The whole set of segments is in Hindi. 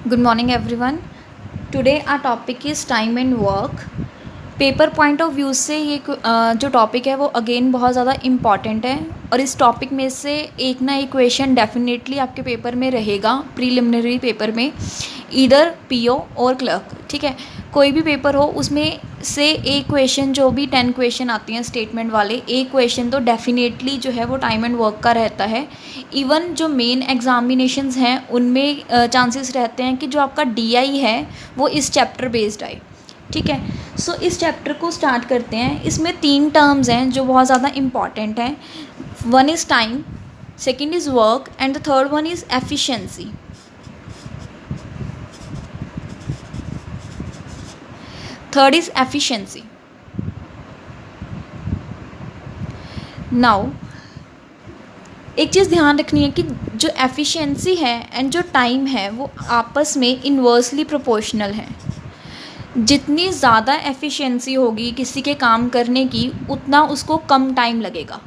Good morning, everyone. Today our topic is time and work. Paper point of view से ये जो टॉपिक है वो अगेन बहुत ज़्यादा इम्पॉर्टेंट है और इस टॉपिक में से एक ना एक क्वेश्चन डेफिनेटली आपके पेपर में रहेगा, प्रीलिमिनरी पेपर में, ईदर पीओ और क्लर्क. ठीक है, कोई भी पेपर हो उसमें से एक क्वेश्चन, जो भी 10 क्वेश्चन आती हैं स्टेटमेंट वाले, एक क्वेश्चन तो डेफिनेटली जो है वो टाइम एंड वर्क का रहता है. इवन जो मेन एग्जामिनेशंस हैं उनमें चांसेस रहते हैं कि जो आपका डीआई है वो इस चैप्टर बेस्ड आए. ठीक है, सो इस चैप्टर को स्टार्ट करते हैं. इसमें 3 टर्म्स हैं जो बहुत ज़्यादा इम्पॉर्टेंट हैं. One is time, second is work and the third one is efficiency. Third is efficiency. Now एक चीज़ ध्यान रखनी है कि जो एफिशिएंसी है एंड जो टाइम है वो आपस में इन्वर्सली प्रोपोर्शनल है. जितनी ज़्यादा एफिशिएंसी होगी किसी के काम करने की, उतना उसको कम टाइम लगेगा.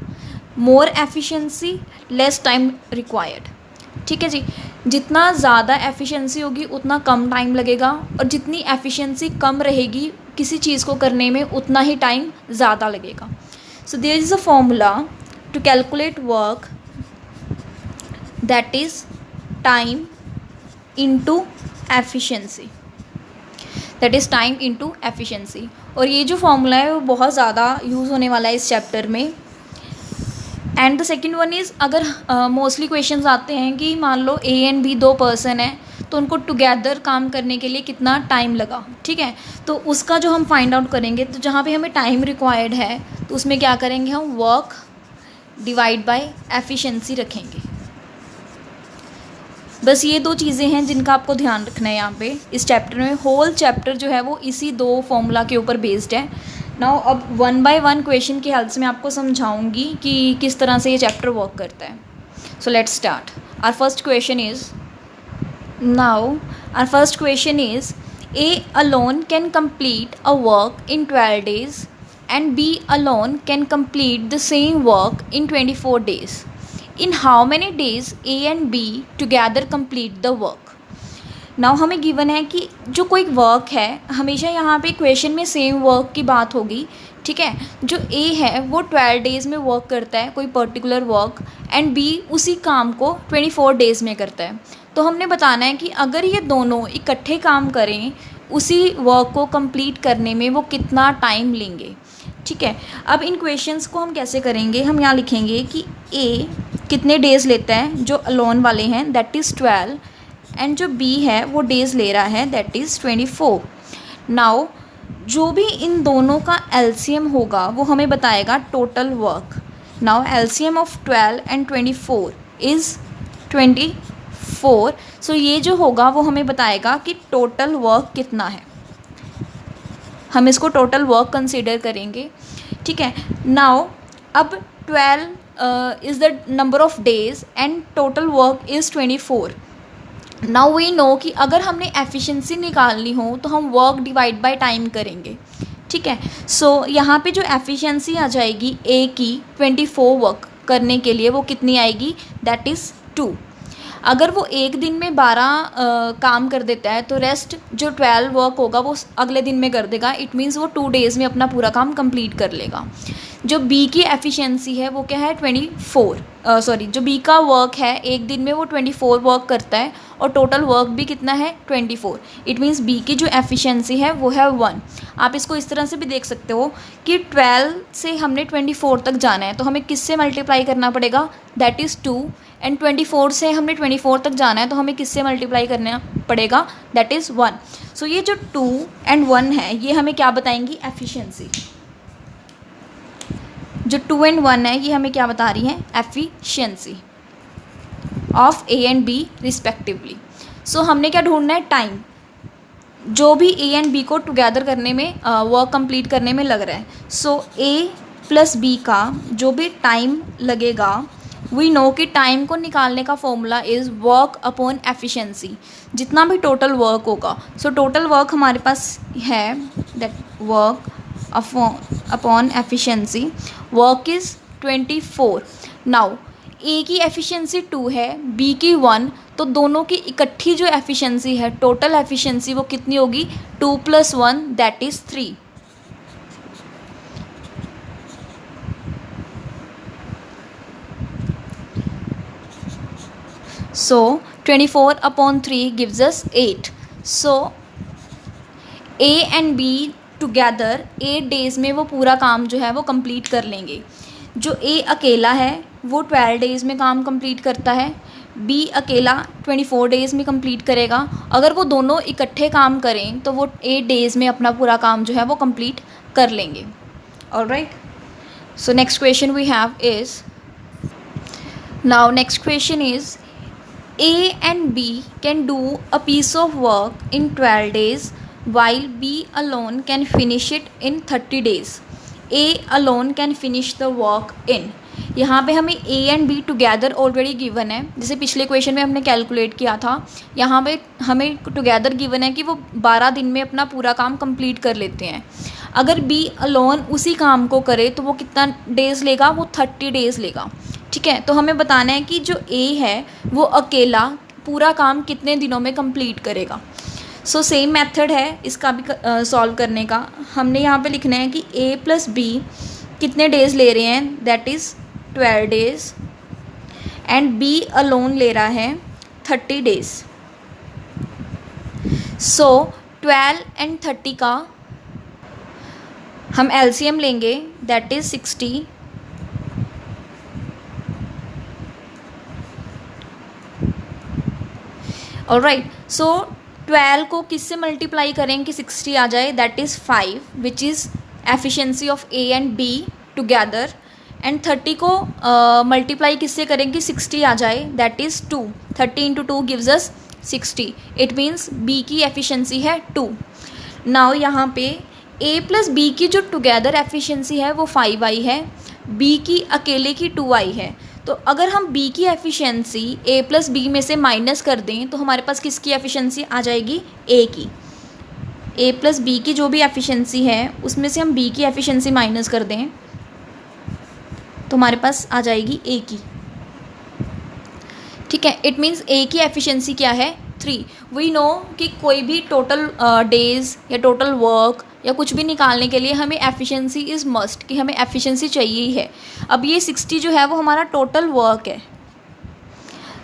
मोर एफिशिएंसी, लेस टाइम रिक्वायर्ड. ठीक है जी, जितना ज़्यादा एफिशिएंसी होगी उतना कम टाइम लगेगा, और जितनी एफिशिएंसी कम रहेगी किसी चीज़ को करने में उतना ही टाइम ज़्यादा लगेगा. So there is a formula to calculate work, that is time into efficiency. That is time into efficiency. और ये जो फॉर्मूला है वो बहुत ज़्यादा यूज़ होने वाला है इस चैप्टर में. And the second one is, अगर मोस्टली क्वेश्चंस आते हैं कि मान लो ए एंड बी 2 पर्सन हैं तो उनको टुगेदर काम करने के लिए कितना टाइम लगा. ठीक है, तो उसका जो हम फाइंड आउट करेंगे, तो जहाँ पे हमें टाइम रिक्वायर्ड है तो उसमें क्या करेंगे, हम वर्क डिवाइड बाय एफिशिएंसी रखेंगे. बस ये 2 चीज़ें हैं जिनका आपको ध्यान रखना है यहाँ पे इस चैप्टर में. होल चैप्टर जो है वो इसी 2 फॉर्मूला के ऊपर बेस्ड है. नाउ अब 1 बाय 1 क्वेश्चन की हेल्प से मैं आपको समझाऊंगी कि किस तरह से ये चैप्टर वर्क करता है. So let's start. Our first question is A alone can complete a work in 12 days and B alone can complete the same work in 24 days. In how many days A and B together complete the work? Now हमें गिवन है कि जो कोई वर्क है, हमेशा यहाँ पे क्वेश्चन में सेम वर्क की बात होगी. ठीक है, जो A है वो 12 days में वर्क करता है कोई पर्टिकुलर वर्क, एंड B उसी काम को 24 days में करता है. तो हमने बताना है कि अगर ये दोनों इकट्ठे काम करें उसी वर्क को कंप्लीट करने में वो कितना टाइम लेंगे. ठीक है, अब इन क्वेश्चंस को हम कैसे करेंगे, हम यहाँ लिखेंगे कि A कितने डेज़ लेता है जो अलोन वाले हैं, दैट इज़ 12, एंड जो बी है वो डेज़ ले रहा है, दैट इज़ 24. नाउ जो भी इन दोनों का एलसीएम होगा वो हमें बताएगा total work. Now LCM of 12 and 24 is 24. सो ये जो होगा वो हमें बताएगा कि टोटल वर्क कितना है. हम इसको टोटल वर्क कंसिडर करेंगे. ठीक है, नाउ अब 12 is the number of days and total work is 24. now we know कि अगर हमने एफिशिएंसी निकालनी हो तो हम वर्क डिवाइड बाय टाइम करेंगे. ठीक है, सो यहाँ पे जो एफिशिएंसी आ जाएगी ए की 24 वर्क करने के लिए, वो कितनी आएगी, दैट इज़ 2. अगर वो एक दिन में 12 काम कर देता है तो रेस्ट जो 12 वर्क होगा वो अगले दिन में कर देगा. इट मीन्स वो 2 days में अपना पूरा काम कंप्लीट कर लेगा. जो बी की एफिशिएंसी है वो क्या है, 24. जो बी का वर्क है एक दिन में वो 24 वर्क करता है, और टोटल वर्क भी कितना है, 24. इट मीन्स बी की जो एफिशिएंसी है वो है 1. आप इसको इस तरह से भी देख सकते हो कि 12 से हमने 24 तक जाना है तो हमें किससे मल्टीप्लाई करना पड़ेगा, दैट इज़ 2. एंड 24 से हमने 24 तक जाना है तो हमें किससे मल्टीप्लाई करना पड़ेगा, दैट इज़ 1. सो ये जो 2 एंड 1 है ये हमें क्या बताएंगी, एफिशिएंसी. जो 2 एंड 1 है ये हमें क्या बता रही है, efficiency of A and B respectively. So हमने क्या ढूंढना है, टाइम. जो भी ए एंड बी को टुगेदर करने में, वर्क कंप्लीट करने में लग रहा है. सो ए प्लस बी का जो भी टाइम लगेगा, वी नो कि टाइम को निकालने का formula is work upon efficiency. जितना भी टोटल वर्क होगा, सो टोटल वर्क हमारे पास है, that work upon efficiency, work is 24. Now A की एफिशिएंसी 2 है, बी की 1, तो दोनों की इकट्ठी जो एफिशिएंसी है, टोटल एफिशिएंसी, वो कितनी होगी? 2 + 1 that is 3। So 24/3 gives us 8. So A and B together 8 days में वो पूरा काम जो है वो कंप्लीट कर लेंगे। जो A अकेला है वो 12 डेज़ में काम कंप्लीट करता है, B अकेला 24 डेज़ में कंप्लीट करेगा। अगर वो दोनों इकट्ठे काम करें तो वो 8 डेज़ में अपना पूरा काम जो है वो कंप्लीट कर लेंगे। Alright, so next question we have is, now next question is A and B can do a piece of work in 12 days while B alone can finish it in 30 days. A alone can finish the work in. यहाँ पे हमें A and B together already given है, जैसे पिछले क्वेश्चन में हमने कैलकुलेट किया था। यहाँ पे हमें टुगेदर गिवन है कि वो 12 दिन में अपना पूरा काम कंप्लीट कर लेते हैं। अगर B alone उसी काम को करे तो वो कितना डेज़ लेगा? वो 30 डेज़ लेगा। ठीक है, तो हमें बताना है कि जो A है वो अकेला पूरा काम कितने दिनों में कंप्लीट करेगा। सो सेम मेथड है इसका भी सॉल्व करने का। हमने यहाँ पे लिखना है कि A + B कितने डेज़ ले रहे हैं, that is 12 days, and B alone ले रहा है 30 डेज़। सो 12 and 30 का हम LCM लेंगे, दैट इज़ 60। ऑलराइट, सो 12 को किससे मल्टीप्लाई करें कि 60 आ जाए, that is 5, which is efficiency of A and B together, and 30 को मल्टीप्लाई किससे करें कि 60 आ जाए, that is 2। 30 × 2 gives us 60। It means B की एफिशिएंसी है 2। नाउ यहाँ पे A + B की जो टुगेदर एफिशिएंसी है वो 5 आई है, B की अकेले की 2 आई है। तो अगर हम B की एफिशिएंसी A + B में से माइनस कर दें तो हमारे पास किसकी एफिशिएंसी आ जाएगी? A की। A + B की जो भी एफिशिएंसी है उसमें से हम B की एफिशिएंसी माइनस कर दें तो हमारे पास आ जाएगी A की। ठीक है, इट मीन्स A की एफिशिएंसी क्या है? 3। वी नो कि कोई भी टोटल डेज़ या टोटल वर्क या कुछ भी निकालने के लिए हमें एफिशिएंसी इज़ मस्ट, कि हमें एफिशिएंसी चाहिए ही है। अब ये 60 जो है वो हमारा टोटल वर्क है।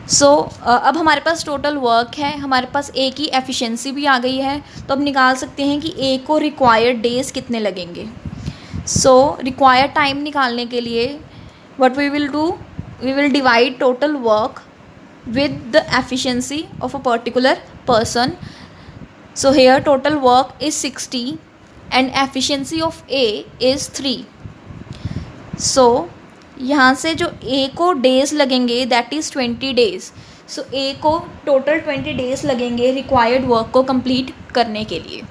सो अब हमारे पास टोटल वर्क है, हमारे पास A की एफिशिएंसी भी आ गई है, तो अब निकाल सकते हैं कि A को रिक्वायर्ड डेज़ कितने लगेंगे। सो रिक्वायर्ड टाइम निकालने के लिए what we will do, we will divide total work with the efficiency of a particular person. So here total work is 60 and efficiency of A is 3. So यहाँ से जो A को days लगेंगे that is 20 days. So A को total 20 days लगेंगे required work को complete करने के लिए।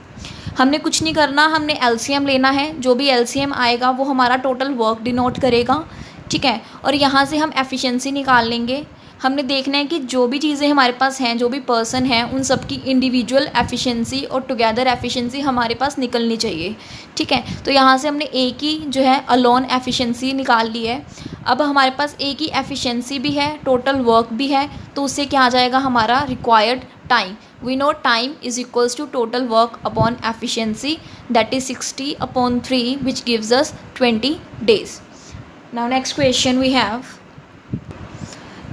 हमने कुछ नहीं करना, हमने LCM लेना है, जो भी LCM आएगा वो हमारा टोटल वर्क डिनोट करेगा। ठीक है, और यहाँ से हम एफिशिएंसी निकाल लेंगे। हमने देखना है कि जो भी चीज़ें हमारे पास हैं, जो भी पर्सन हैं, उन सब की इंडिविजुअल एफिशिएंसी और टुगेदर एफिशिएंसी हमारे पास निकलनी चाहिए। ठीक है, तो यहाँ से हमने A की जो है अलोन एफिशिएंसी निकाल ली है। अब हमारे पास A की एफिशिएंसी भी है, टोटल वर्क भी है, तो उससे क्या आ जाएगा हमारा required time. We know time is equals to total work upon efficiency, that is 60/3 which gives us 20 days. Now next question we have.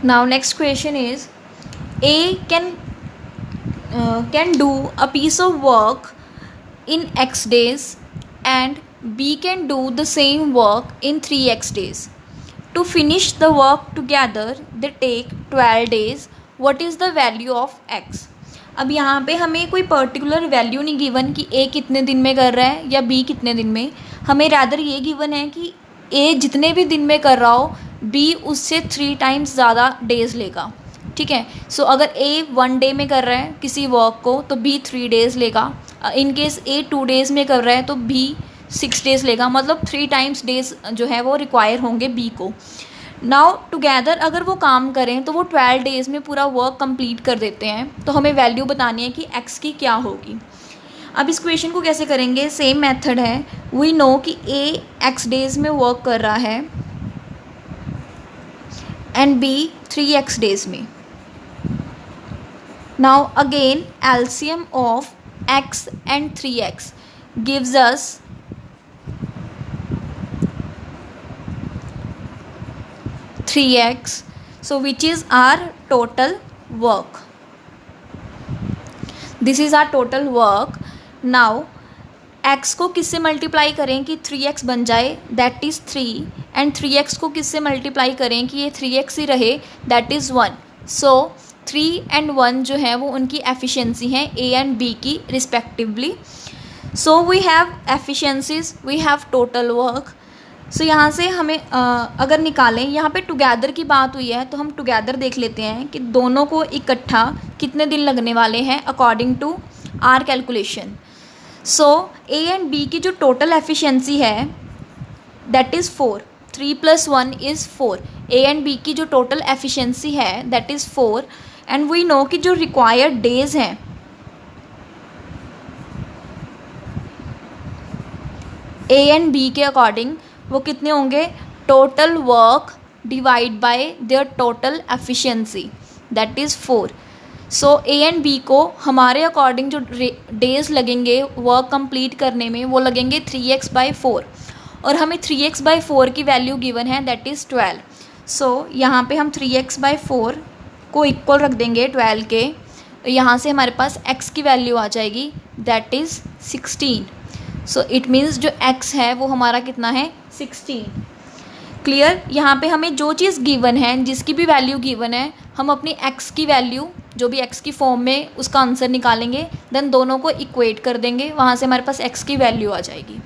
Now next question is, A can do a piece of work in X days and B can do the same work in 3X days. To finish the work together they take 12 days. What is the value of X? अब यहाँ पे हमें कोई पर्टिकुलर वैल्यू नहीं गिवन कि A कितने दिन में कर रहा है या B कितने दिन में, हमें रैदर ये गिवन है कि A जितने भी दिन में कर रहा हो B उससे 3 times ज़्यादा डेज़ लेगा। ठीक है, सो अगर A 1 day में कर रहा है किसी वर्क को तो B 3 days लेगा। इन केस A 2 days में कर रहा है तो B 6 days लेगा, मतलब 3 times डेज जो है वो रिक्वायर होंगे B को। नाउ टुगेदर अगर वो काम करें तो वो 12 days में पूरा वर्क कंप्लीट कर देते हैं, तो हमें वैल्यू बतानी है कि X की क्या होगी। अब इस क्वेश्चन को कैसे करेंगे, सेम मेथड है। वी नो कि A X days में वर्क कर रहा है and B 3x days में. Now again LCM of x and 3x gives us 3x. So which is our total work? This is our total work. Now x को किससे मल्टीप्लाई करें कि 3x बन जाए, दैट इज़ 3, एंड 3x को किससे मल्टीप्लाई करें कि ये 3x ही रहे, दैट इज़ 1. सो 3 and 1 जो है वो उनकी एफिशिएंसी हैं a and b की respectively. So we have efficiencies, we have total work. So यहाँ से हमें अगर निकालें, यहाँ पे टुगेदर की बात हुई है तो हम टुगेदर देख लेते हैं कि दोनों को इकट्ठा कितने दिन लगने वाले हैं according to our calculation. So A and B की जो टोटल एफिशिएंसी है that is 4. 3 + 1 is 4. A and B की जो टोटल एफिशिएंसी है that is 4. And we know कि जो रिक्वायर्ड डेज हैं ए एंड बी के अकॉर्डिंग वो कितने होंगे, total work divide by their total efficiency that is 4. So A and B को हमारे अकॉर्डिंग जो डेज लगेंगे वर्क कंप्लीट करने में वो लगेंगे 3x/4, और हमें 3x/4 की वैल्यू गिवन है दैट इज़ 12. सो यहाँ पे हम 3x/4 को इक्वल रख देंगे 12 के. यहाँ से हमारे पास x की वैल्यू आ जाएगी that is 16. So it means जो x है वो हमारा कितना है, 16. क्लियर. यहाँ पे हमें जो चीज़ गिवन है, जिसकी भी वैल्यू गिवन है, हम अपनी x की वैल्यू जो भी x की फॉर्म में उसका आंसर निकालेंगे, देन दोनों को इक्वेट कर देंगे, वहाँ से हमारे पास x की वैल्यू आ जाएगी.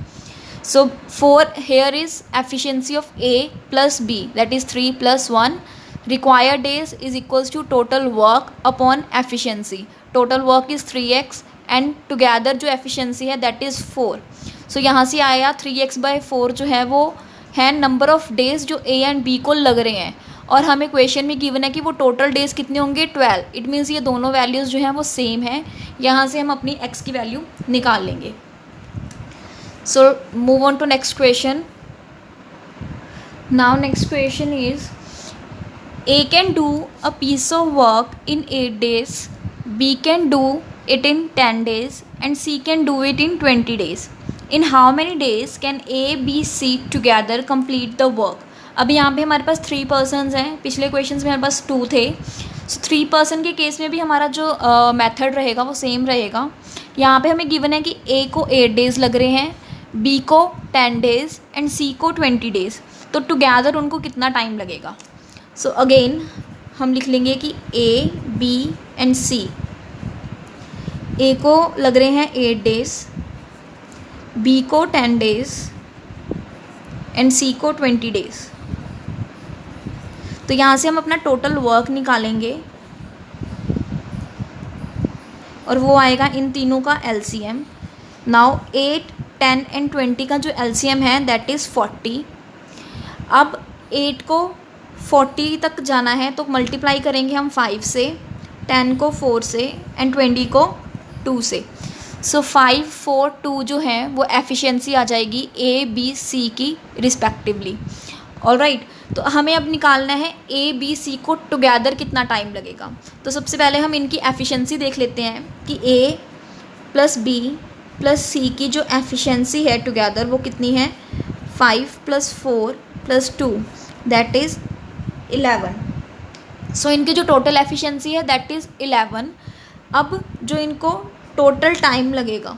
So 4 here is efficiency of a + b that is 3 + 1. Required days is equals to total work upon efficiency. Total work is 3x and together जो एफिशिएंसी है दैट इज़ 4. सो यहाँ से आया 3x/4 जो है वो है नंबर ऑफ डेज जो ए एंड बी को लग रहे हैं, और हमें क्वेश्चन में गिवन है कि वो टोटल डेज कितने होंगे, 12. इट मीन्स ये दोनों वैल्यूज़ जो हैं वो सेम हैं. यहाँ से हम अपनी x की वैल्यू निकाल लेंगे. So move on to next question. Now next question is A can do a piece of work in 8 days, B can do it in 10 days, and C can do it in 20 days. In how many days can A, B, C together complete the work? अभी यहाँ पे हमारे पास 3 पर्सनस हैं, पिछले क्वेश्चन में हमारे पास 2 थे. सो 3 पर्सन के केस में भी हमारा जो मेथड रहेगा वो सेम रहेगा. यहाँ पे हमें गिवन है कि A को 8 डेज़ लग रहे हैं, B को 10 डेज़ एंड C को 20 डेज़. तो टुगेदर उनको कितना टाइम लगेगा. सो अगेन हम लिख लेंगे कि A, B and C. A को लग रहे हैं 8 डेज़, B को 10 डेज़ एंड C को 20 डेज़. तो यहाँ से हम अपना टोटल वर्क निकालेंगे और वो आएगा इन तीनों का LCM. नाउ 8, 10 एंड 20 का जो LCM है दैट इज़ 40. अब 8 को 40 तक जाना है तो मल्टीप्लाई करेंगे हम 5 से, 10 को 4 से एंड 20 को 2 से. सो 5, 4, 2 जो है वो एफिशिएंसी आ जाएगी A, B, C की रिस्पेक्टिवली. ऑलराइट. तो हमें अब निकालना है A, B, C को टुगेदर कितना टाइम लगेगा. तो सबसे पहले हम इनकी एफिशिएंसी देख लेते हैं कि A + B + C की जो एफिशिएंसी है टुगेदर वो कितनी है, 5 + 4 + 2 दैट इज़ 11. सो इनकी जो टोटल एफिशिएंसी है दैट इज़ 11. अब जो इनको टोटल टाइम लगेगा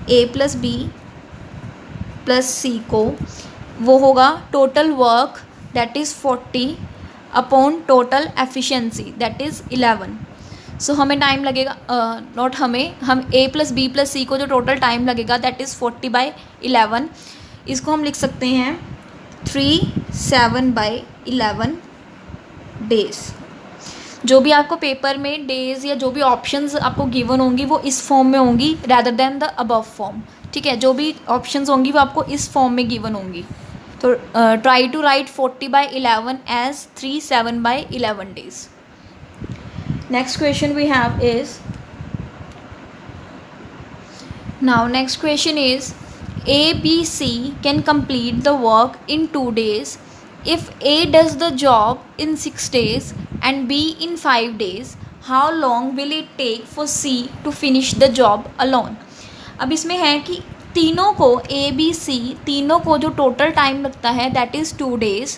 A + B + C को, वो होगा total work that is 40 upon total efficiency that is 11. सो हमें टाइम लगेगा हम A + B + C को जो टोटल टाइम लगेगा दैट इज़ 40/11. इसको हम लिख सकते हैं 37/11 डेज़. जो भी आपको पेपर में डेज़ या जो भी ऑप्शंस आपको गिवन होंगी वो इस फॉर्म में होंगी rather than the above form. ठीक है, जो भी ऑप्शंस होंगी वो आपको इस फॉर्म में गिवन होंगी. तो try to write 40/11 as 37/11 days. Next question we have is, now next question is A, B, C can complete the work in 2 days. If A does the job in 6 days and B in 5 days, how long will it take for C to finish the job alone? अब इसमें है कि तीनों को A B C तीनों को जो टोटल टाइम लगता है that is 2 days.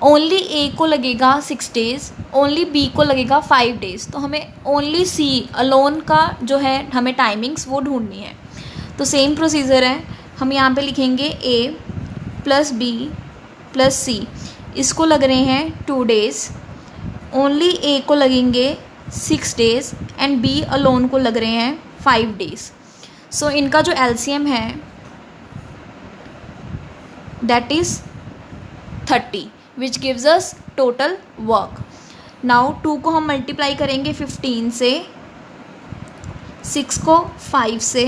Only A को लगेगा 6 days, ओनली B को लगेगा 5 days. तो हमें ओनली C अलोन का जो है हमें टाइमिंग्स वो ढूंढनी है. तो सेम प्रोसीजर है, हम यहाँ पे लिखेंगे A plus B plus C. इसको लग रहे हैं 2 days, ओनली A को लगेंगे 6 days एंड B अलोन को लग रहे हैं 5 days. सो इनका जो LCM है that is 30 which gives us total work. Now 2 को हम मल्टीप्लाई करेंगे 15 से, 6 को 5 से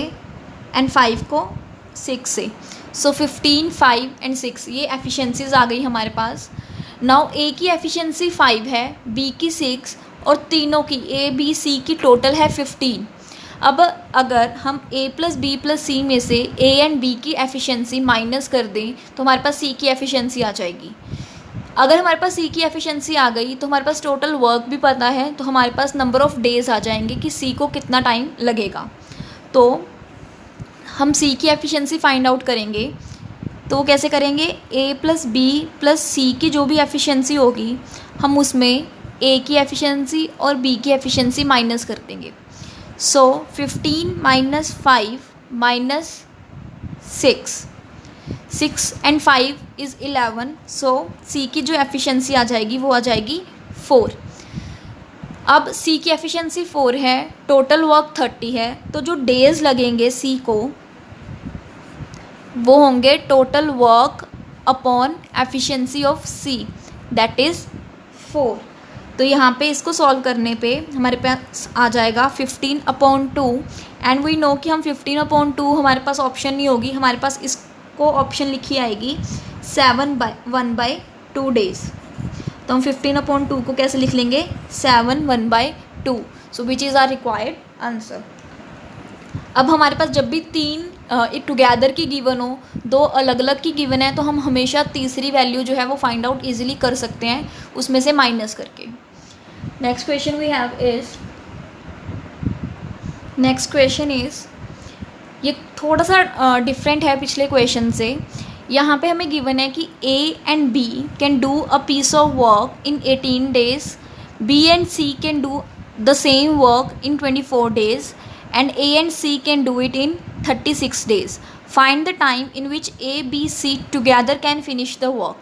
एंड 5 को 6 से. सो 15, 5 एंड 6 ये एफिशिएंसीज आ गई हमारे पास. नाउ A की एफिशिएंसी 5 है, B की 6 और तीनों की A B C की टोटल है 15. अब अगर हम A plus B plus C में से A एंड B की एफिशिएंसी माइनस कर दें तो हमारे पास C की एफिशिएंसी आ जाएगी. अगर हमारे पास C की एफिशिएंसी आ गई तो हमारे पास टोटल वर्क भी पता है, तो हमारे पास नंबर ऑफ़ डेज़ आ जाएंगे कि C को कितना टाइम लगेगा. तो हम C की एफिशिएंसी फाइंड आउट करेंगे. तो कैसे करेंगे, A plus B plus C की जो भी एफिशिएंसी होगी हम उसमें A की एफिशिएंसी और B की एफिशिएंसी माइनस कर देंगे. सो 15 minus 5 minus 6 and 5 is 11. So C की जो एफिशिएंसी आ जाएगी वो आ जाएगी 4. अब C की एफिशिएंसी 4 है, टोटल वर्क 30 है, तो जो डेज़ लगेंगे C को वो होंगे total work upon efficiency of C that is 4. तो यहाँ पे इसको सॉल्व करने पे हमारे पास आ जाएगा 15/2 एंड वी नो कि हम 15/2 हमारे पास ऑप्शन नहीं होगी, हमारे पास इसको ऑप्शन लिखी आएगी 7/1/2 डेज़. तो हम 15/2 को कैसे लिख लेंगे, 7/1/2. So which is our required answer. अब हमारे पास जब भी तीन एक टुगेदर की गिवन हो, दो अलग अलग की गिवन है, तो हम हमेशा तीसरी वैल्यू जो है वो फाइंड आउट इजीली कर सकते हैं उसमें से माइनस करके. Next question we have is ये थोड़ा सा डिफरेंट है पिछले क्वेश्चन से. यहाँ पे हमें गिवन है कि A and B can do a piece of work in 18 days, B and C can do the same work in 24 days and A and C can do it in 36 days. Find the time in which A, B, C together can finish the work.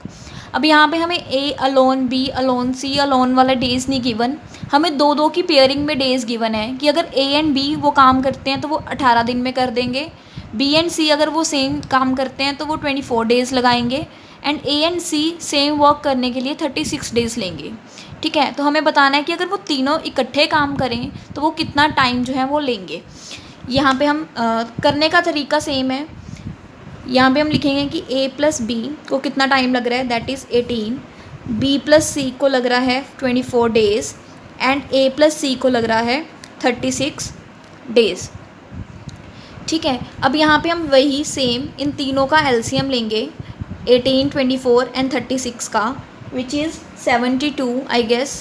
अब यहाँ पे हमें A alone, B alone, C alone वाला डेज़ नहीं गिवन, हमें दो दो की पेयरिंग में डेज़ गिवन है कि अगर A एंड B वो काम करते हैं तो वो 18 दिन में कर देंगे, B एंड C अगर वो सेम काम करते हैं तो वो 24 डेज़ लगाएंगे and A and C same work करने के लिए 36 डेज़ लेंगे. ठीक है, तो हमें बताना है कि अगर वो तीनों इकट्ठे काम करें तो वो कितना टाइम जो है वो लेंगे. यहाँ पे हम करने का तरीका सेम है. यहाँ पे हम लिखेंगे कि A प्लस B को कितना टाइम लग रहा है that is 18, B plus C को लग रहा है 24 days and A plus C को लग रहा है 36 डेज़. ठीक है, अब यहाँ पे हम वही सेम इन तीनों का LCM लेंगे 18, 24 एंड 36 का which is 72 I guess.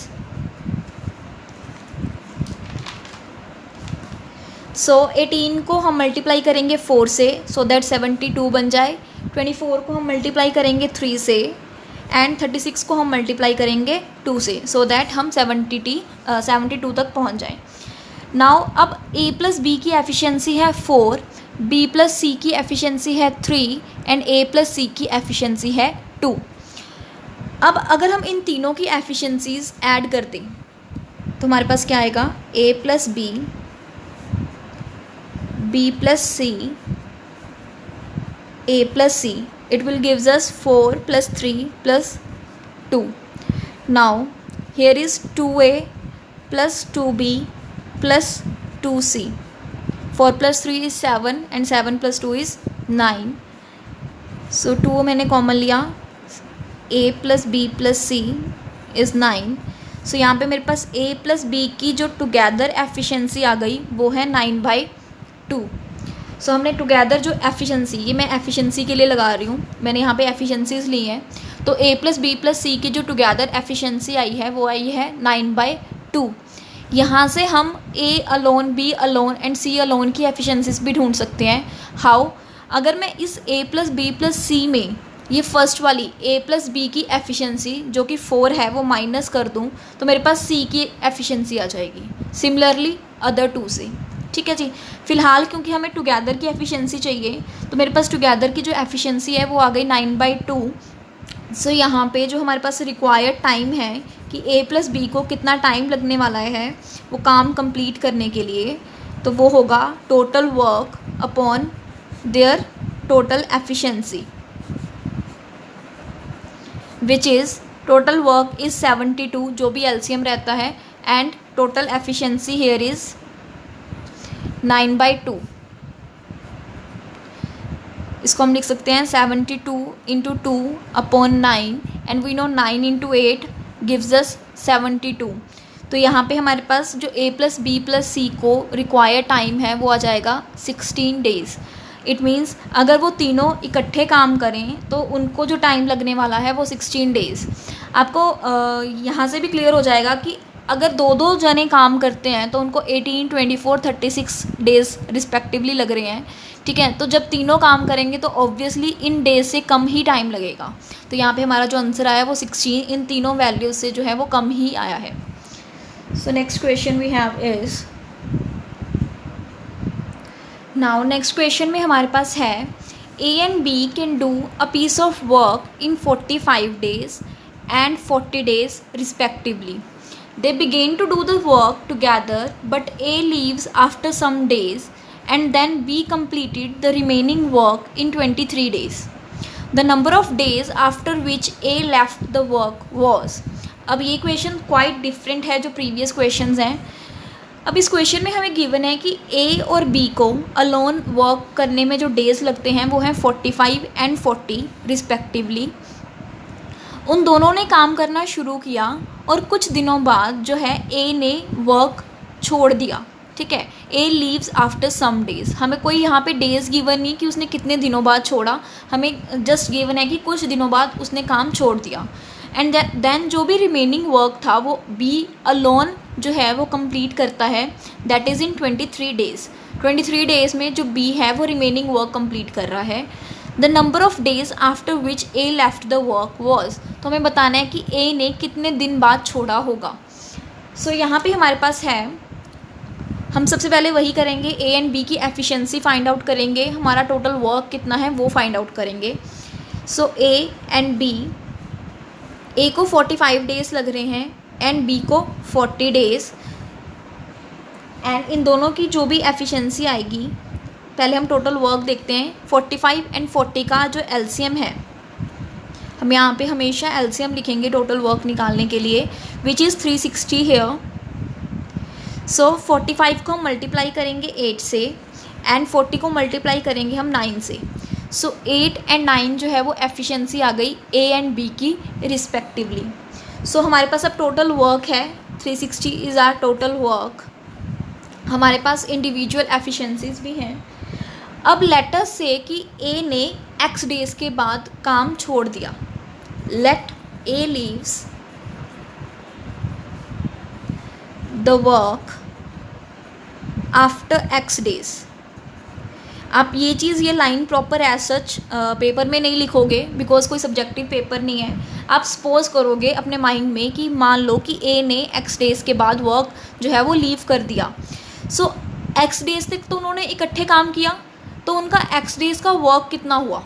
सो 18 को हम मल्टीप्लाई करेंगे 4 से सो दैट 72 बन जाए, 24 को हम मल्टीप्लाई करेंगे 3 से एंड 36 को हम मल्टीप्लाई करेंगे 2 से सो दैट हम 72 तक पहुंच जाएं. नाउ अब A प्लस B की एफिशिएंसी है 4, B प्लस C की एफिशिएंसी है 3 एंड A प्लस C की एफिशिएंसी है 2. अब अगर हम इन तीनों की एफिशिएंसीज ऐड कर दें तो हमारे पास क्या आएगा, A plus B, B plus C, A plus C. It will gives us 4 plus 3 plus 2. Now here is 2A plus 2B plus 2C. 4 plus 3 is 7 and 7 plus 2 is 9. So 2 मैंने कॉमन लिया, A plus B plus C is 9. सो यहाँ पे मेरे पास A प्लस B की जो टुगेदर एफिशिएंसी आ गई वो है 9/2. सो हमने टुगेदर जो एफिशिएंसी, ये मैं एफिशिएंसी के लिए लगा रही हूँ, मैंने यहाँ पे एफिशिएंसीज ली हैं, तो a प्लस बी प्लस सी की जो टुगेदर एफिशिएंसी आई है वो आई है 9/2। यहाँ से हम a alone, b alone and c alone की एफिशिएंसीज भी ढूंढ सकते हैं। हाउ? अगर मैं इस a प्लस बी प्लस सी में ये फर्स्ट वाली a प्लस बी की एफिशिएंसी जो कि 4 है वो माइनस कर दूँ तो मेरे पास c की एफिशिएंसी आ जाएगी, सिमिलरली अदर टू से। ठीक है जी। फिलहाल क्योंकि हमें टुगेदर की एफिशिएंसी चाहिए तो मेरे पास टुगेदर की जो एफिशिएंसी है वो आ गई 9/2। सो यहाँ पे जो हमारे पास रिक्वायर्ड टाइम है कि a प्लस बी को कितना टाइम लगने वाला है वो काम कंप्लीट करने के लिए, तो वो होगा total work upon their total efficiency, which is total work is 72 जो भी एलसीएम रहता है, and total efficiency here is 9/2। इसको हम लिख सकते हैं 72 into 2 upon 9 and we know 9 into 8 gives us 72। तो यहाँ पे हमारे पास जो a plus B plus C को रिक्वायर्ड टाइम है वो आ जाएगा 16 डेज़। इट मीन्स अगर वो तीनों इकट्ठे काम करें तो उनको जो टाइम लगने वाला है वो 16 डेज़। आपको यहाँ से भी क्लियर हो जाएगा कि अगर दो दो जने काम करते हैं तो उनको 18, 24, 36 डेज़ रिस्पेक्टिवली लग रहे हैं। ठीक है, तो जब तीनों काम करेंगे तो ऑब्वियसली इन डेज से कम ही टाइम लगेगा। तो यहाँ पे हमारा जो आंसर आया वो 16 इन तीनों वैल्यूज से जो है वो कम ही आया है। So next question we have is, now next question में हमारे पास है A and B can do a piece of work in 45 days and 40 days respectively. They begin to do the work together but A leaves after some days and then B completed the remaining work in 23 days. The number of days after which A left the work was. अब ये क्वेश्चन क्वाइट डिफरेंट है जो प्रीवियस क्वेश्चंस हैं। अब इस क्वेश्चन में हमें गिवन है कि A और B को अलोन वर्क करने में जो डेज़ लगते हैं वो हैं 45 एंड 40 रिस्पेक्टिवली। उन दोनों ने काम करना शुरू किया और कुछ दिनों बाद जो है A ने वर्क छोड़ दिया। ठीक है, A leaves after some days. हमें कोई यहाँ पे डेज़ गिवन नहीं कि उसने कितने दिनों बाद छोड़ा, हमें जस्ट गिवन है कि कुछ दिनों बाद उसने काम छोड़ दिया। एंड देन जो भी रिमेनिंग वर्क था वो B अलोन जो है वो कंप्लीट करता है, that is in 23 days. 23 days में जो B है वो रिमेनिंग वर्क कंप्लीट कर रहा है। The number of days after which A left the work was. तो हमें बताना है कि A ने कितने दिन बाद छोड़ा होगा। सो यहाँ पे हमारे पास है, हम सबसे पहले वही करेंगे, A एंड B की एफिशिएंसी फाइंड आउट करेंगे, हमारा टोटल वर्क कितना है वो फाइंड आउट करेंगे। सो A एंड B, A को 45 डेज़ लग रहे हैं एंड B को 40 डेज़, एंड इन दोनों की जो भी एफिशिएंसी आएगी, पहले हम टोटल वर्क देखते हैं। 45 एंड 40 का जो एलसीएम है, हम यहाँ पे हमेशा एलसीएम लिखेंगे टोटल वर्क निकालने के लिए, विच इज़ 360 हेयर। सो 45 को हम मल्टीप्लाई करेंगे 8 से एंड 40 को मल्टीप्लाई करेंगे हम 9 से। सो 8 एंड 9 जो है वो एफिशिएंसी आ गई A एंड B की रिस्पेक्टिवली। सो हमारे पास अब टोटल वर्क है 360 इज़ आर टोटल वर्क। हमारे पास इंडिविजुअल एफिशिएंसीज भी हैं। अब लेट अस से कि A ने X डेज़ के बाद काम छोड़ दिया। Let A leaves the work after X days. आप ये चीज़, ये line proper as such paper में नहीं लिखोगे बिकॉज कोई सब्जेक्टिव पेपर नहीं है। आप सपोज करोगे अपने माइंड में कि मान लो कि A ने X डेज़ के बाद वर्क जो है वो लीव कर दिया। सो X डेज़ तक तो उन्होंने इकट्ठे काम किया, तो उनका X डेज़ का वर्क कितना हुआ।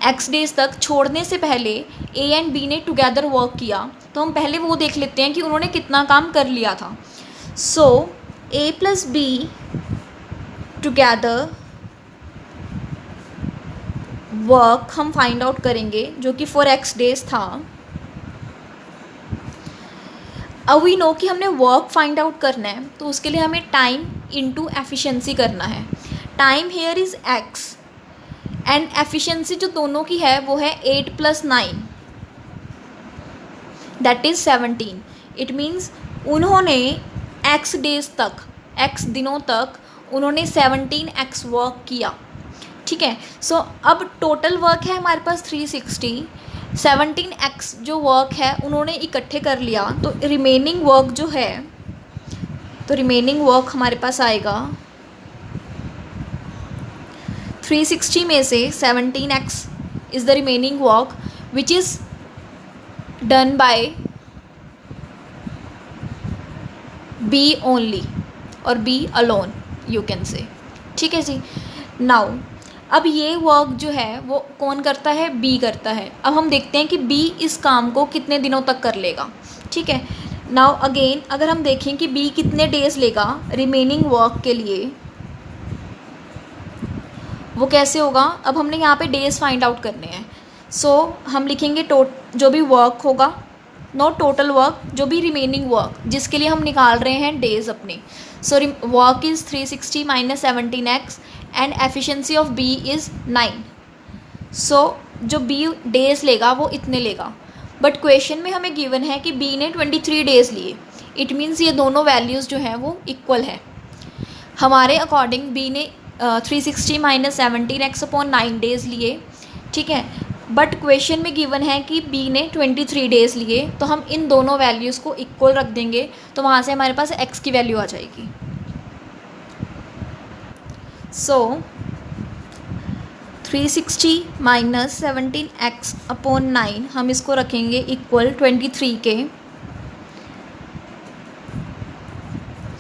X डेज़ तक छोड़ने से पहले A एंड B ने टुगेदर वर्क किया, तो हम पहले वो देख लेते हैं कि उन्होंने कितना काम कर लिया था। सो A plus B together work हम फाइंड आउट करेंगे जो कि 4x डेज़ था। अब वी नो कि हमने वर्क फाइंड आउट करना है, तो उसके लिए हमें टाइम इनटू एफिशिएंसी करना है। Time here is x and efficiency जो दोनों की है वो है 8 + 9 दैट इज़ 17। इट मीन्स उन्होंने x डेज़ तक, x दिनों तक उन्होंने 17x वर्क किया। ठीक है, सो अब टोटल वर्क है हमारे पास 360 17x जो वर्क है उन्होंने इकट्ठे कर लिया, तो रिमेनिंग वर्क जो है, तो रिमेनिंग वर्क हमारे पास आएगा 360 में से 17x is the remaining work which is done by B only और B alone you can say. ठीक है जी। नाउ अब ये वर्क जो है वो कौन करता है, बी करता है। अब हम देखते हैं कि बी इस काम को कितने दिनों तक कर लेगा। ठीक है। नाउ अगेन अगर हम देखें कि बी कितने डेज लेगा रिमेनिंग वर्क के लिए, वो कैसे होगा, अब हमने यहाँ पे डेज फाइंड आउट करने हैं। सो हम लिखेंगे जो भी वर्क होगा, नॉट टोटल वर्क, जो भी रिमेनिंग वर्क जिसके लिए हम निकाल रहे हैं डेज अपने। So work is 360 minus 17x and efficiency of B is 9। So जो बी डेज लेगा वो इतने लेगा, बट क्वेश्चन में हमें गिवन है कि बी ने 23 डेज लिए। इट मीन्स ये दोनों वैल्यूज़ जो हैं वो इक्वल है। हमारे अकॉर्डिंग बी ने 360 माइनस 17x अपॉन 9 डेज़ लिए। ठीक है। बट क्वेश्चन में गिवन है कि बी ने 23 डेज़ लिए, तो हम इन दोनों वैल्यूज़ को इक्वल रख देंगे, तो वहाँ से हमारे पास x की वैल्यू आ जाएगी। सो 360 माइनस 17x अपॉन 9 हम इसको रखेंगे इक्वल 23 के।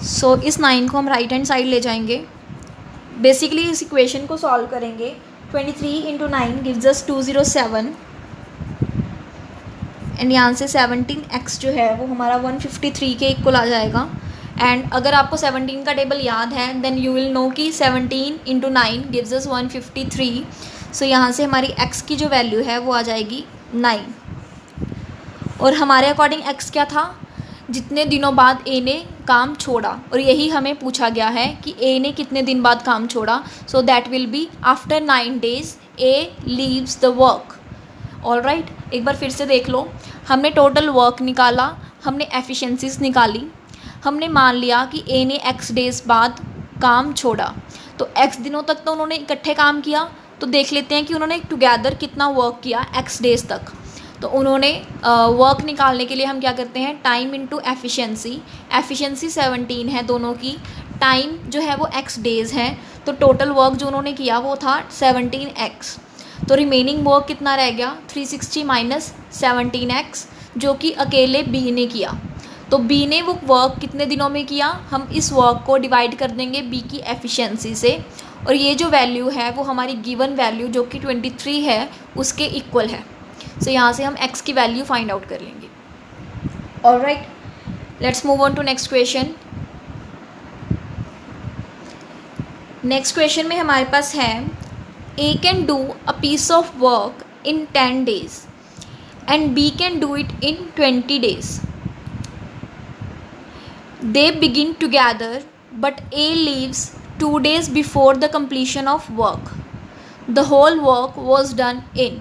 सो इस 9 को हम राइट हैंड साइड ले जाएंगे। बेसिकली इस इक्वेशन को सॉल्व करेंगे। 23 इंटू 9 गिव्स अस 207 एंड यहाँ से 17x जो है वो हमारा 153 के इक्वल आ जाएगा। एंड अगर आपको 17 का टेबल याद है देन यू विल नो कि 17 इंटू 9 गिव्स अस 153। सो यहाँ से हमारी x की जो वैल्यू है वो आ जाएगी 9। और हमारे अकॉर्डिंग x क्या था, जितने दिनों बाद ए ने काम छोड़ा, और यही हमें पूछा गया है कि ए ने कितने दिन बाद काम छोड़ा। So that will be after 9 days A leaves the work. All right, एक बार फिर से देख लो। हमने टोटल वर्क निकाला, हमने एफिशिएंसीज निकाली, हमने मान लिया कि ए ने x डेज बाद काम छोड़ा, तो x दिनों तक तो उन्होंने इकट्ठे काम किया। तो देख लेते हैं कि उन्होंने टुगेदर कितना वर्क किया x डेज तक। तो उन्होंने वर्क निकालने के लिए हम क्या करते हैं, टाइम इनटू एफिशिएंसी। एफिशिएंसी 17 है दोनों की, टाइम जो है वो x डेज़ है, तो टोटल वर्क जो उन्होंने किया वो था 17x। तो रिमेनिंग वर्क कितना रह गया, 360 माइनस 17x, जो कि अकेले बी ने किया। तो बी ने वो वर्क कितने दिनों में किया, हम इस वर्क को डिवाइड कर देंगे बी की एफिशिएंसी से, और ये जो वैल्यू है वो हमारी गिवन वैल्यू जो कि 23 है उसके इक्वल है। सो यहाँ से हम x की वैल्यू फाइंड आउट कर लेंगे। Alright, let's move on to next question. Next question में हमारे पास है A can do a piece of work in 10 days and B can do it in 20 days. They begin together but A leaves 2 days before the completion of work. The whole work was done in.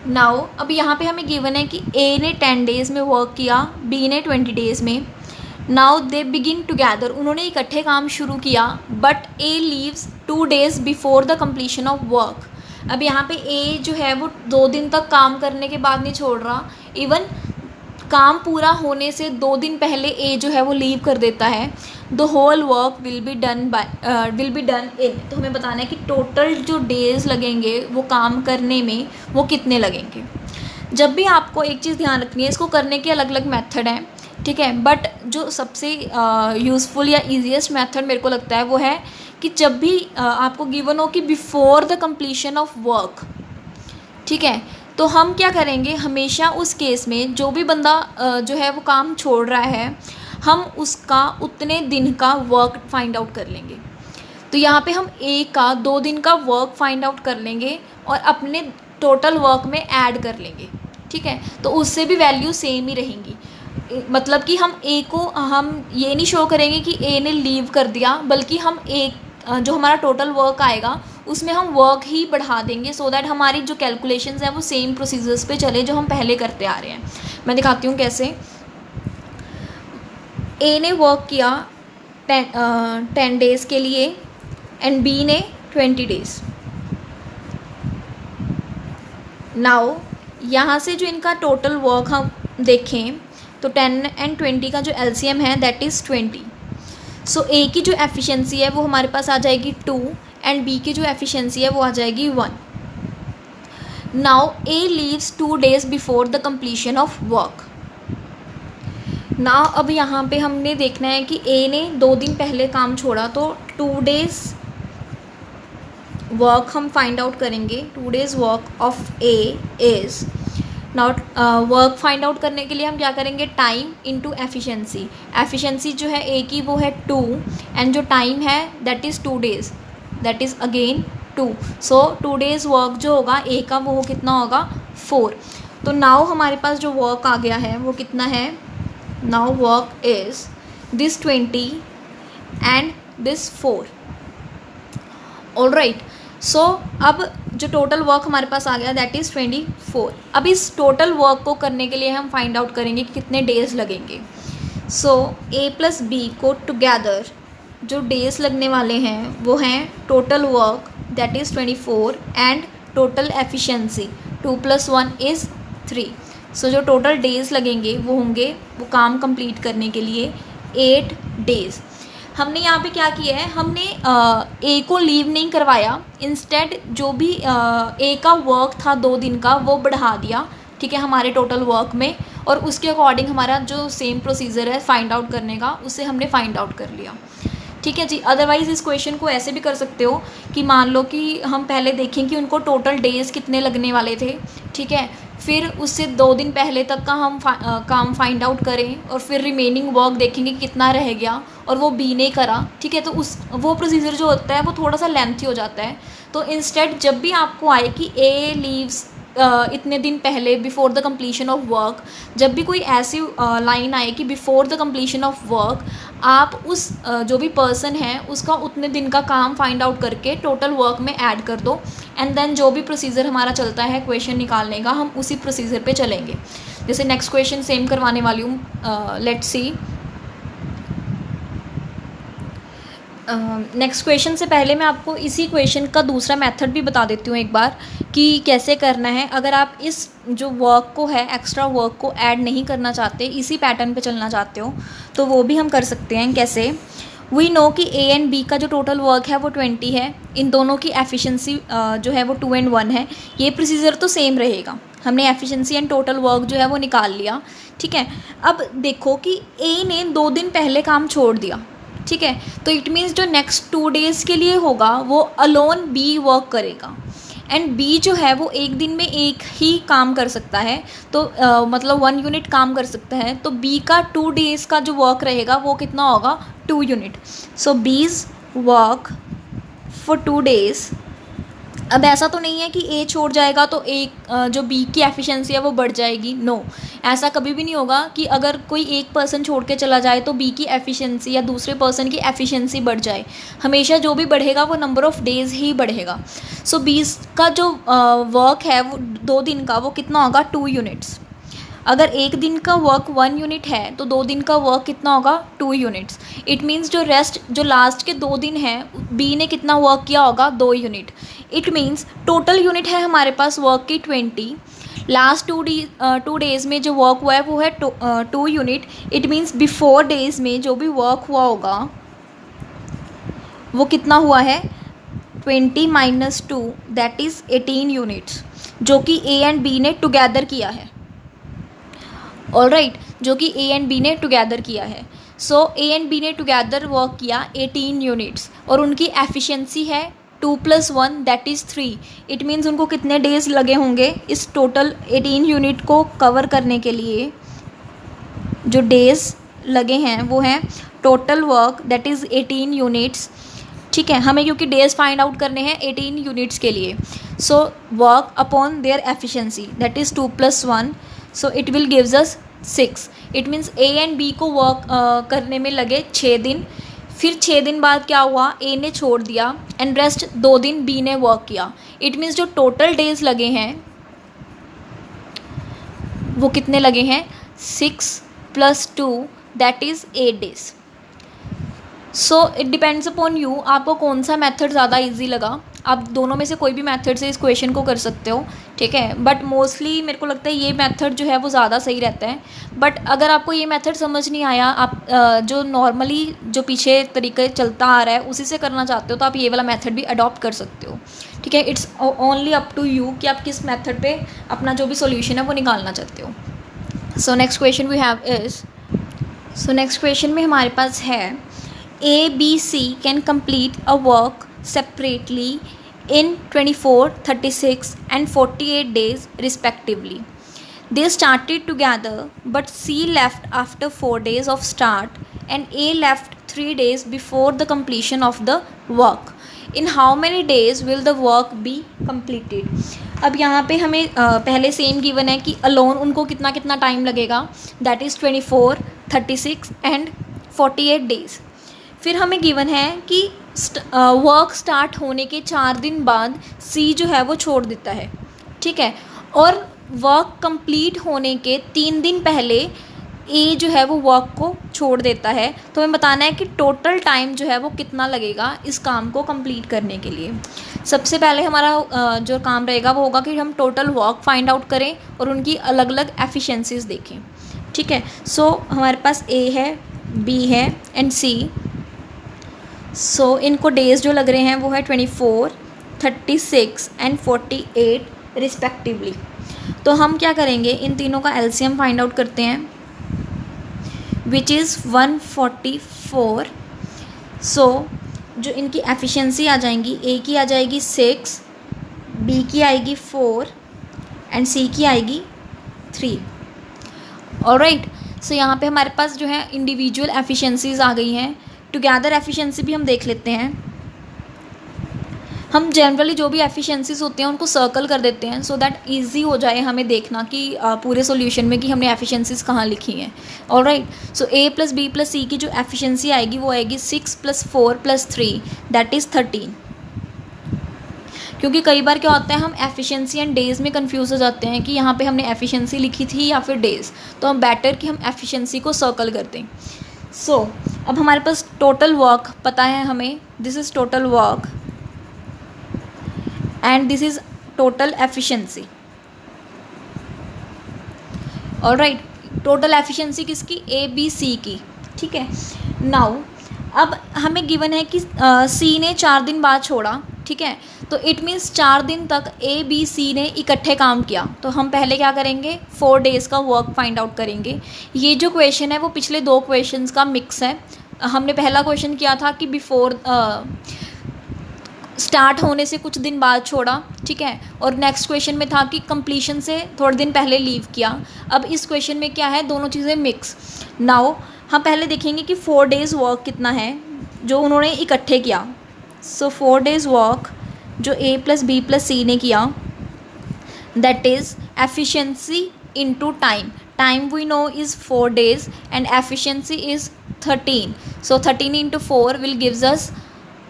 Now अब यहाँ पे हमें गिवन है कि ए ने 10 डेज़ में वर्क किया, बी ने 20 डेज़ में। नाउ दे बिगिन टुगेदर, उन्होंने इकट्ठे काम शुरू किया, but A leaves 2 days before the completion of work. अब यहाँ पे ए जो है वो 2 दिन तक काम करने के बाद नहीं छोड़ रहा, इवन काम पूरा होने से 2 दिन पहले ए जो है वो लीव कर देता है। The whole work will be done in, तो हमें बताना है कि टोटल जो डेज़ लगेंगे वो काम करने में वो कितने लगेंगे। जब भी आपको एक चीज़ ध्यान रखनी है, इसको करने के अलग अलग मेथड हैं, ठीक है, बट जो सबसे यूज़फुल या ईजीएस्ट मेथड मेरे को लगता है वो है कि जब भी आपको गिवन हो कि before the completion of work, ठीक है, तो हम क्या करेंगे, हमेशा उस केस में जो भी बंदा जो है वो काम छोड़ रहा है, हम उसका उतने दिन का वर्क फाइंड आउट कर लेंगे। तो यहाँ पे हम ए का 2 दिन का वर्क फाइंड आउट कर लेंगे और अपने टोटल वर्क में ऐड कर लेंगे, ठीक है, तो उससे भी वैल्यू सेम ही रहेंगी। मतलब कि हम ए को हम ये नहीं शो करेंगे कि ए ने लीव कर दिया, बल्कि हम ए जो हमारा टोटल वर्क आएगा उसमें हम वर्क ही बढ़ा देंगे, सो दैट हमारी जो कैलकुलेशंस हैं वो सेम प्रोसीजर्स पे चले जो हम पहले करते आ रहे हैं। मैं दिखाती हूँ कैसे। ए ने वर्क किया 10 डेज़ के लिए एंड बी ने 20 डेज़। नाउ यहाँ से जो इनका टोटल वर्क हम देखें तो 10 एंड 20 का जो एलसीएम है दैट इज़ 20. सो ए की जो एफिशिएंसी है वो हमारे पास आ जाएगी 2 एंड बी की जो एफिशिएंसी है वो आ जाएगी 1. Now A leaves 2 days before the completion of work. Now अब यहाँ पे हमने देखना है कि ए ने 2 दिन पहले काम छोड़ा, तो 2 days वर्क हम फाइंड आउट करेंगे. 2 days work of A is not work find out करने के लिए हम क्या करेंगे, टाइम इंटू एफिशिएंसी. एफिशिएंसी जो है ए की वो है 2 एंड जो टाइम है that is 2 days, that is again 2. So 2 days work जो होगा ए का वो कितना होगा 4. तो नाउ हमारे पास जो वर्क आ गया है वो कितना है, now work is this 20 and this 4. All right. So अब जो टोटल वर्क हमारे पास आ गया दैट इज़ 24. अब इस टोटल वर्क को करने के लिए हम फाइंड आउट करेंगे कि कितने डेज़ लगेंगे. सो ए प्लस बी को टुगेदर जो डेज़ लगने वाले हैं वो हैं total work that is 24 and total efficiency 2 + 1 is 3. सो जो टोटल डेज़ लगेंगे वो होंगे, वो काम कंप्लीट करने के लिए 8 days. हमने यहाँ पे क्या किया है, हमने ए को लीव नहीं करवाया, इंस्टेड जो भी ए का वर्क था 2 दिन का वो बढ़ा दिया, ठीक है, हमारे टोटल वर्क में, और उसके अकॉर्डिंग हमारा जो सेम प्रोसीजर है फाइंड आउट करने का उसे हमने फाइंड आउट कर लिया. ठीक है जी. अदरवाइज़ इस क्वेश्चन को ऐसे भी कर सकते हो कि मान लो कि हम पहले देखें कि उनको टोटल डेज़ कितने लगने वाले थे, ठीक है, फिर उससे 2 दिन पहले तक का हम काम फाइंड आउट करें और फिर रिमेनिंग वर्क देखेंगे कितना रह गया और वो बी ने करा, ठीक है, तो वो प्रोसीजर जो होता है वो थोड़ा सा लेंथी हो जाता है. तो इंस्टेड जब भी आपको आए कि ए लीव्स इतने दिन पहले before the completion of work, जब भी कोई ऐसी लाइन आए कि before the completion of work, आप उस जो भी पर्सन है उसका उतने दिन का काम फाइंड आउट करके टोटल वर्क में ऐड कर दो, एंड देन जो भी प्रोसीजर हमारा चलता है क्वेश्चन निकालने का हम उसी प्रोसीजर पे चलेंगे. जैसे नेक्स्ट क्वेश्चन सेम करवाने वाली हूँ, लेट्स सी. नेक्स्ट क्वेश्चन से पहले मैं आपको इसी क्वेश्चन का दूसरा मेथड भी बता देती हूँ एक बार कि कैसे करना है. अगर आप इस जो वर्क को है, एक्स्ट्रा वर्क को ऐड नहीं करना चाहते, इसी पैटर्न पे चलना चाहते हो, तो वो भी हम कर सकते हैं. कैसे, वी नो कि ए एंड बी का जो टोटल वर्क है वो 20 है, इन दोनों की एफिशिएंसी जो है वो 2 and 1 है. ये प्रोसीजर तो सेम रहेगा, हमने एफिशिएंसी एंड टोटल वर्क जो है वो निकाल लिया, ठीक है. अब देखो कि ए ने 2 दिन पहले काम छोड़ दिया, ठीक है, तो इट मीन्स जो नेक्स्ट 2 days के लिए होगा वो अलोन बी वर्क करेगा, एंड बी जो है वो एक दिन में एक ही काम कर सकता है, तो मतलब 1 unit काम कर सकता है, तो बी का 2 days का जो वर्क रहेगा वो कितना होगा 2 unit. So be's verb for 2 days. अब ऐसा तो नहीं है कि ए छोड़ जाएगा तो एक जो बी की एफिशिएंसी है वो बढ़ जाएगी, नो, ऐसा कभी भी नहीं होगा कि अगर कोई एक पर्सन छोड़ के चला जाए तो बी की एफिशिएंसी या दूसरे पर्सन की एफिशिएंसी बढ़ जाए. हमेशा जो भी बढ़ेगा वो नंबर ऑफ़ डेज़ ही बढ़ेगा. सो बीस का जो वर्क है वो 2 दिन का वो कितना होगा 2 units. अगर एक दिन का वर्क 1 unit है तो 2 दिन का वर्क कितना होगा 2 units. इट मीन्स जो रेस्ट जो लास्ट के 2 दिन हैं बी ने कितना वर्क किया होगा 2 unit. It means total unit है हमारे पास वर्क की 20, लास्ट 2 days में जो वर्क हुआ है वो है 2 unit. It means before days में जो भी वर्क हुआ होगा वो कितना हुआ है 20 - 2 दैट इज़ 18 units, जो कि ए एंड बी ने टुगेदर किया है. ऑल राइट, जो कि ए एंड बी ने टुगेदर किया है. सो ए एंड बी ने टुगेदर वर्क किया 18 units और उनकी एफिशिएंसी है 2 + 1 दैट इज़ 3. इट मीन्स उनको कितने डेज़ लगे होंगे इस टोटल 18 unit को कवर करने के लिए. जो डेज़ लगे हैं वो हैं total work that is 18 units, ठीक है. हमें क्योंकि डेज़ फाइंड आउट करने हैं 18 units के लिए. So work upon their efficiency that is 2 + 1, so it will gives us 6. It means A and B को वर्क करने में लगे 6 दिन. फिर 6 दिन बाद क्या हुआ, ए ने छोड़ दिया एंड रेस्ट 2 दिन बी ने वर्क किया. इट मीन्स जो टोटल डेज़ लगे हैं वो कितने लगे हैं 6 + 2 that is 8 days. So it depends upon you, आपको कौन सा मेथड ज़्यादा इजी लगा. आप दोनों में से कोई भी मेथड से इस क्वेश्चन को कर सकते हो, ठीक है, बट मोस्टली मेरे को लगता है ये मेथड जो है वो ज़्यादा सही रहता है। बट अगर आपको ये मेथड समझ नहीं आया, आप जो नॉर्मली जो पीछे तरीके चलता आ रहा है उसी से करना चाहते हो, तो आप ये वाला मेथड भी अडॉप्ट कर सकते हो, ठीक है। It's only up to you कि आप किस मेथड पे अपना जो भी सोल्यूशन है वो निकालना चाहते हो। So next question we have is, so next question में हमारे पास है A, B, C can complete a work separately in 24, 36 and 48 days respectively. They started together but C left after 4 days of start and A left 3 days before the completion of the work. In how many days will the work be completed? अब यहाँ पे हमें पहले सेम गिवन है कि अलोन उनको कितना कितना टाइम लगेगा, दैट इज़ 24, 36 एंड 48 डेज़। फिर हमें गिवन है कि वर्क स्टार्ट होने के 4 दिन बाद सी जो है वो छोड़ देता है, ठीक है, और वर्क कंप्लीट होने के 3 दिन पहले ए जो है वो वर्क को छोड़ देता है। तो हमें बताना है कि टोटल टाइम जो है वो कितना लगेगा इस काम को कंप्लीट करने के लिए। सबसे पहले हमारा जो काम रहेगा वो होगा कि हम टोटल वर्क फाइंड आउट करें और उनकी अलग अलग एफिशिएंसीज देखें, ठीक है। सो हमारे पास ए है, बी है एंड सी। सो इनको डेज़ जो लग रहे हैं वो है 24, 36 एंड 48 रिस्पेक्टिवली। तो हम क्या करेंगे, इन तीनों का एलसीएम फाइंड आउट करते हैं, विच इज़ 144। सो जो इनकी एफिशिएंसी आ जाएंगी, ए की आ जाएगी 6, बी की आएगी 4 एंड सी की आएगी 3। ऑलराइट, सो यहाँ पे हमारे पास जो है इंडिविजुअल एफिशिएंसीज आ गई हैं। टुगेदर एफिशिएंसी भी हम देख लेते हैं। हम जनरली जो भी एफिशिएंसीज होते हैं उनको सर्कल कर देते हैं सो दैट इजी हो जाए हमें देखना कि पूरे सॉल्यूशन में कि हमने एफिशिएंसीज कहाँ लिखी हैं। ऑलराइट, सो ए प्लस बी प्लस सी की जो एफिशिएंसी आएगी वो आएगी 6 + 4 + 3 दैट इज़ 13। क्योंकि कई बार क्या होता है, हम एफिशिएंसी एंड डेज़ में कंफ्यूज हो जाते हैं कि यहाँ पे हमने एफिशिएंसी लिखी थी या फिर डेज़, तो हम बेटर कि हम एफिशिएंसी को सर्कल कर दें। सो अब हमारे पास टोटल वर्क पता है हमें, this is total work and this is total efficiency. Alright, total efficiency किसकी, ए बी सी की, ठीक है। नाउ अब हमें गिवन है कि सी ने 4 दिन बाद छोड़ा, ठीक है, तो इट मीन्स 4 दिन तक ए बी सी ने इकट्ठे काम किया। तो हम पहले क्या करेंगे, 4 डेज़ का वर्क फाइंड आउट करेंगे। ये जो क्वेश्चन है वो पिछले 2 क्वेश्चंस का मिक्स है। हमने पहला क्वेश्चन किया था कि बिफोर स्टार्ट होने से कुछ दिन बाद छोड़ा, ठीक है, और नेक्स्ट क्वेश्चन में था कि कंप्लीशन से थोड़े दिन पहले लीव किया। अब इस क्वेश्चन में क्या है, दोनों चीज़ें मिक्स। नाउ हम पहले देखेंगे कि 4 डेज़ वर्क कितना है जो उन्होंने इकट्ठे किया। सो 4 डेज़ वर्क जो A plus B plus C ने किया, that is efficiency into time. Time we know is 4 days and efficiency is 13। So 13 × 4 will gives us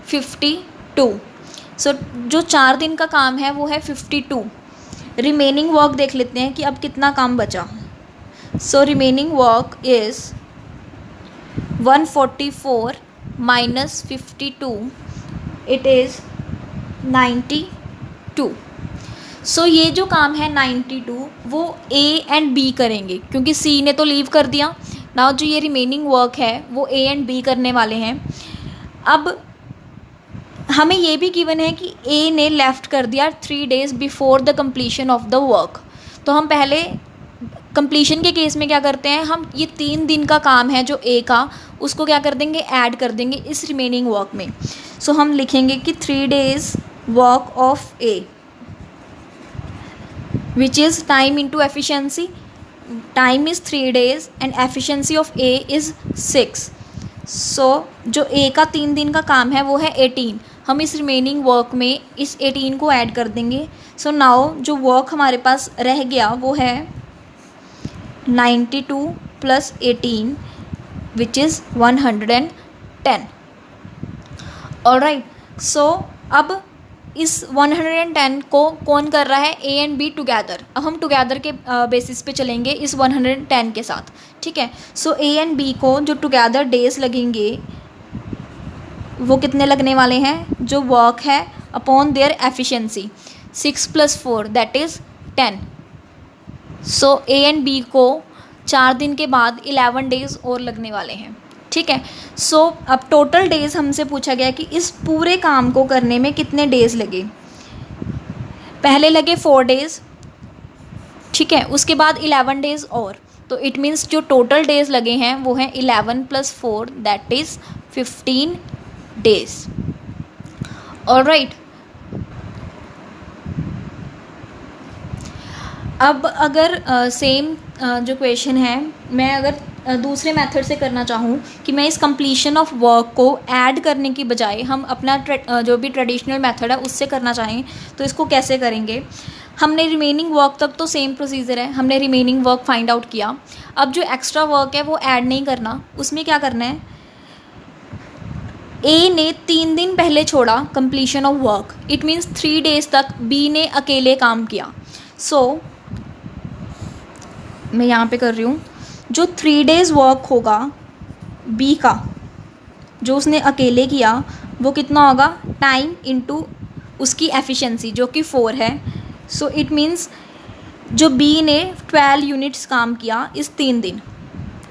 52। So जो 4 दिन का काम है वो है 52। रिमेनिंग वर्क देख लेते हैं कि अब कितना काम बचा। So remaining work is 144 - 52, it is 92। सो ये जो काम है 92 वो ए एंड बी करेंगे क्योंकि सी ने तो लीव कर दिया। नाउ जो ये रिमेनिंग वर्क है वो ए एंड बी करने वाले हैं। अब हमें ये भी गिवन है कि ए ने लेफ़्ट कर दिया 3 days before the completion of the work. तो हम पहले कंप्लीशन के केस में क्या करते हैं, हम ये 3 दिन का काम है जो ए का, उसको क्या कर देंगे, ऐड कर देंगे इस रिमेनिंग वर्क में। सो हम लिखेंगे कि 3 days work of A which is time into efficiency. Time is 3 days and efficiency of A is 6। सो जो ए का 3 दिन का काम है वो है 18। हम इस रिमेनिंग वर्क में इस 18 को ऐड कर देंगे। सो नाउ जो वर्क हमारे पास रह गया वो है 92 + 18 विच इज़ 110। ऑलराइट, सो अब इस 110 को कौन कर रहा है, ए एंड बी टुगेदर। अब हम टुगेदर के बेसिस पे चलेंगे इस 110 के साथ, ठीक है। सो ए एंड बी को जो टुगेदर डेज लगेंगे वो कितने लगने वाले हैं, जो वर्क है upon their efficiency. 6 + 4 that is 10. So A and B को 4 दिन के बाद 11 डेज़ और लगने वाले हैं. ठीक है. सो अब टोटल डेज़ हमसे पूछा गया कि इस पूरे काम को करने में कितने डेज़ लगे. पहले लगे 4 डेज़. ठीक है. उसके बाद 11 डेज़ और. तो इट मीन्स जो टोटल डेज़ लगे हैं वो हैं 11 + 4 दैट इज़ 15 डेज़. ऑलराइट. अब अगर सेम जो क्वेश्चन है मैं अगर दूसरे मेथड से करना चाहूँ कि मैं इस कंप्लीशन ऑफ वर्क को ऐड करने की बजाय हम अपना जो भी ट्रेडिशनल मेथड है उससे करना चाहें तो इसको कैसे करेंगे. हमने रिमेनिंग वर्क तक तो सेम प्रोसीजर है, हमने रिमेनिंग वर्क फाइंड आउट किया. अब जो एक्स्ट्रा वर्क है वो ऐड नहीं करना. उसमें क्या करना है, ए ने 3 दिन पहले छोड़ा completion of work. It means 3 days तक बी ने अकेले काम किया. सो मैं यहाँ पे कर रही हूँ, जो 3 डेज़ वर्क होगा बी का जो उसने अकेले किया वो कितना होगा, टाइम इनटू उसकी एफिशिएंसी जो कि 4 है. सो इट मीन्स जो बी ने 12 यूनिट्स काम किया इस 3 दिन.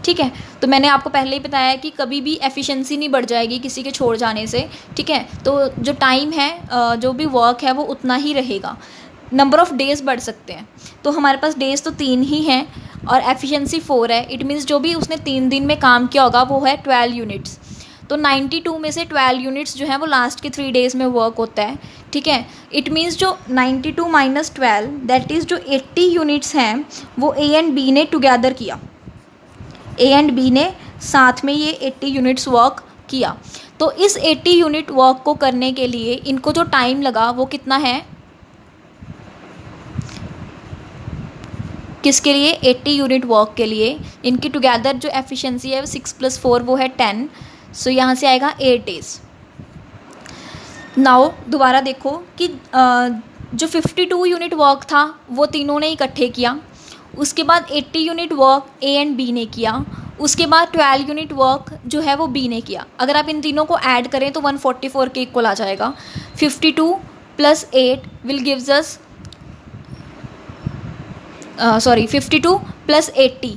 ठीक है. तो मैंने आपको पहले ही बताया कि कभी भी एफिशिएंसी नहीं बढ़ जाएगी किसी के छोड़ जाने से. ठीक है. तो जो टाइम है जो भी वर्क है वो उतना ही रहेगा, नंबर ऑफ़ डेज़ बढ़ सकते हैं. तो हमारे पास डेज़ तो 3 ही हैं और एफिशिएंसी 4 है. इट मीन्स जो भी उसने 3 दिन में काम किया होगा वो है 12 यूनिट्स. तो 92 में से 12 यूनिट्स जो है वो लास्ट के 3 डेज़ में वर्क होता है. ठीक है. इट मीन्स जो 92 - 12 दैट इज़ जो 80 यूनिट्स हैं वो ए एंड बी ने टुगेदर किया. ए एंड बी ने साथ में ये 80 यूनिट्स वर्क किया. तो इस 80 यूनिट वर्क को करने के लिए इनको जो टाइम लगा वो कितना है, किसके लिए, 80 यूनिट वर्क के लिए. इनकी टुगेदर जो एफिशिएंसी है 6 + 4 वो है 10. सो यहाँ से आएगा 8 डेज़. नाउ दोबारा देखो कि जो 52 यूनिट वर्क था वो तीनों ने इकट्ठे किया. उसके बाद 80 unit work A and B ने किया. उसके बाद 12 यूनिट वर्क जो है वो बी ने किया. अगर आप इन तीनों को ऐड करें तो 144 के इक्वल आ जाएगा. 52 + 8 विल गिव्स अस 52 + 80.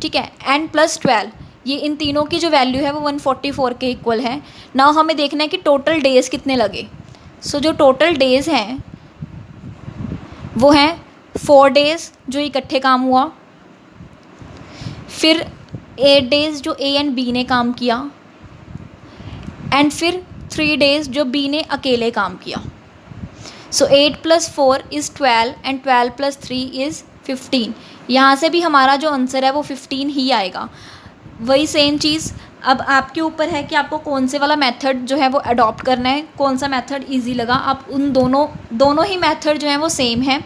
ठीक है. एंड प्लस 12 ये इन तीनों की जो वैल्यू है वो 144 के इक्वल है. नाउ हमें देखना है कि टोटल डेज़ कितने लगे. सो जो टोटल डेज़ हैं वो हैं 4 डेज़ जो इकट्ठे काम हुआ, फिर 8 डेज़ जो ए एंड बी ने काम किया, एंड फिर 3 डेज़ जो बी ने अकेले काम किया. सो 8 + 4 इज़ 12 एंड 12 + 3 इज़ 15. यहाँ से भी हमारा जो आंसर है वो 15 ही आएगा. वही सेम चीज़ अब आपके ऊपर है कि आपको कौन से वाला मेथड जो है वो अडॉप्ट करना है, कौन सा मेथड इजी लगा. आप उन दोनों ही मेथड जो हैं वो सेम है,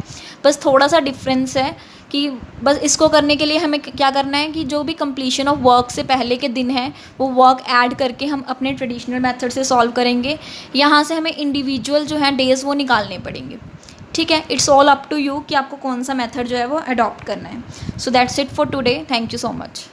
बस थोड़ा सा डिफरेंस है कि बस इसको करने के लिए हमें क्या करना है कि जो भी कंप्लीशन ऑफ वर्क से पहले के दिन है वो वर्क ऐड करके हम अपने ट्रेडिशनल मेथड से सॉल्व करेंगे. यहाँ से हमें इंडिविजुअल जो है डेज़ वो निकालने पड़ेंगे. ठीक है. It's all up to you कि आपको कौन सा मेथड जो है वो अडॉप्ट करना है. So that's it for today. Thank you so much.